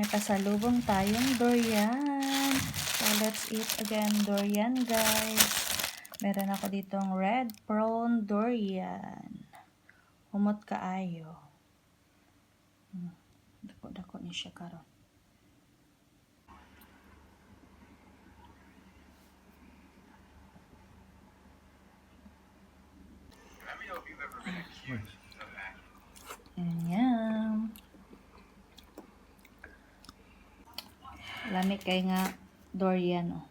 May pasalubong tayong durian. So, let's eat again durian, guys. Meron ako ditong red prawn durian. Humot kaayo. Dako-dako niya siya karon. Ayan. Lamig kay nga durian, oh.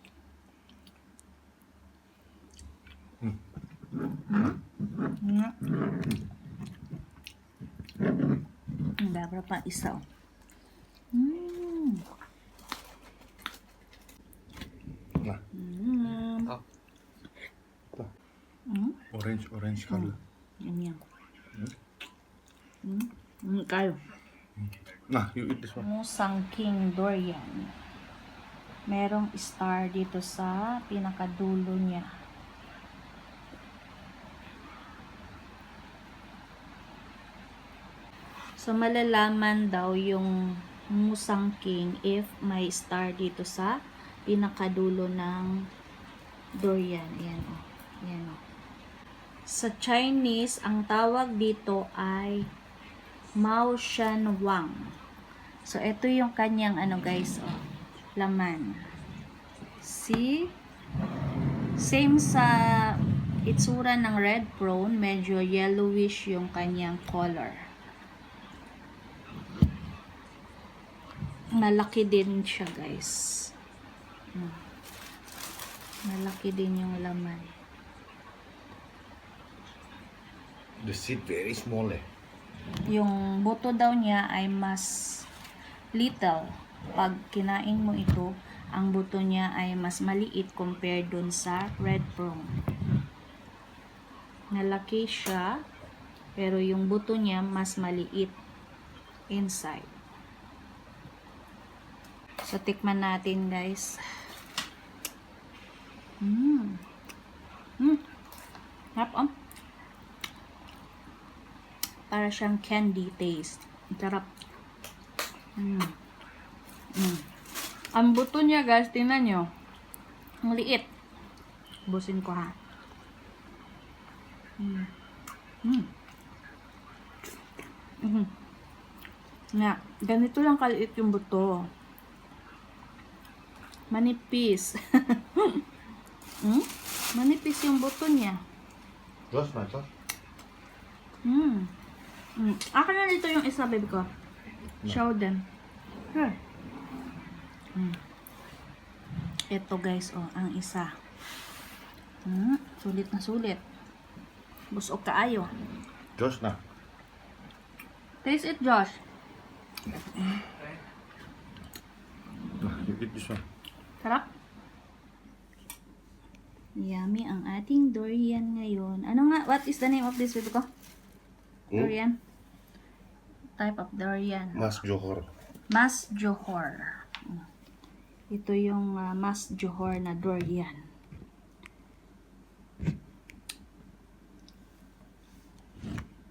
Nga. Dabra pa isa, oh. Nah. Ah. Orange color. Yan. Kayo. Nah, you eat this one. Musang King durian. Merong star dito sa pinakadulo niya. So, malalaman daw yung Musang King if may star dito sa pinakadulo ng durian. Ayan, o. Ayan, o. Sa Chinese, ang tawag dito ay Mao Shan Wang. So, ito yung kanyang guys, oh, laman. See? Same sa itsura ng red prawn, medyo yellowish yung kanyang color. Malaki din siya, guys. Malaki din yung laman. The seed very small eh. Yung buto daw niya ay mas little. Pag kinain mo ito, ang buto niya ay mas maliit compared dun sa red prawn. Malaki siya, pero yung buto niya mas maliit inside. So, tikman natin, guys. Sarap, oh. Para siyang candy taste. Sarap. Ang buto niya, guys, tingnan nyo. Ang liit. Busin ko, ha. Nga, ganito lang kaliit yung buto. Manipis. Manipis yung buto niya. Just my sauce. Akin na dito yung isa, baby ko. Show them. Here. Ito, guys, oh, ang isa. Sulit na sulit. Busog kaayo. Just na. Taste it, Josh. Nah, you eat this one. Sarap. Yummy ang ating durian ngayon. Ano nga? What is the name of this, baby ko? Durian? Type of durian. Mas Johor. Mas Johor. Ito yung Mas Johor na durian.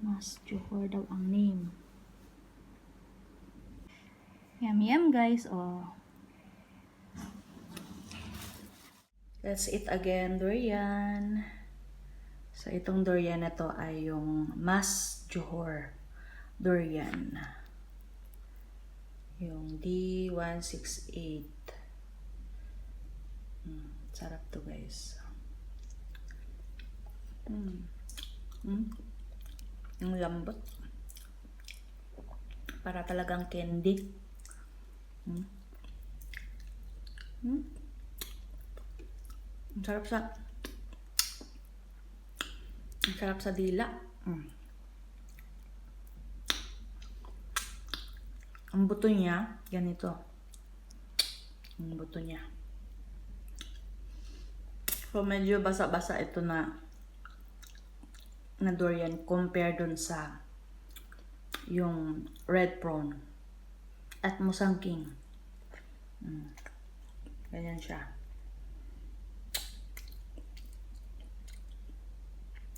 Mas Johor daw ang name. Yum, guys. Oh. Let's eat again durian. So, itong durian na to ay yung Mas Johor durian. Yung D168. Sarap to, guys. Yung lambot. Para talagang candy. Ang sarap sa dila. Ang buto niya, ganito. Ang buto niya. So, medyo basa-basa ito na durian compare dun sa yung red prawn at Musang King. Ganyan siya.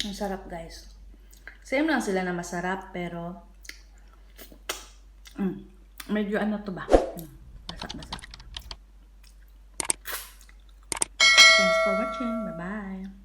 Ang sarap, guys. Same lang sila na masarap, pero Medyo ano to ba? Basa-basa. Thanks for watching. Bye-bye.